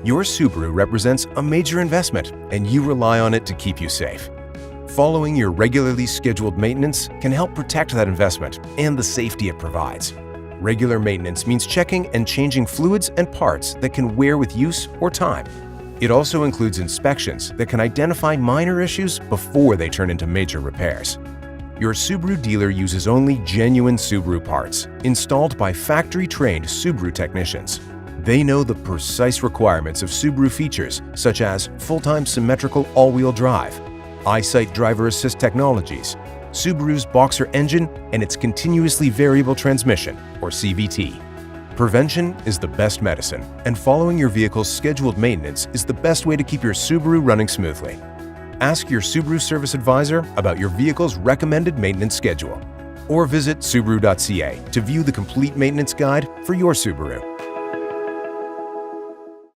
Your Subaru represents a major investment, and you rely on it to keep you safe. Following your regularly scheduled maintenance can help protect that investment and the safety it provides. Regular maintenance means checking and changing fluids and parts that can wear with use or time. It also includes inspections that can identify minor issues before they turn into major repairs. Your Subaru dealer uses only genuine Subaru parts, installed by factory-trained Subaru technicians. They know the precise requirements of Subaru features such as full-time symmetrical all-wheel drive, EyeSight driver assist technologies, Subaru's Boxer engine, and its continuously variable transmission, or CVT. Prevention is the best medicine, and following your vehicle's scheduled maintenance is the best way to keep your Subaru running smoothly. Ask your Subaru service advisor about your vehicle's recommended maintenance schedule, or visit Subaru.ca to view the complete maintenance guide for your Subaru.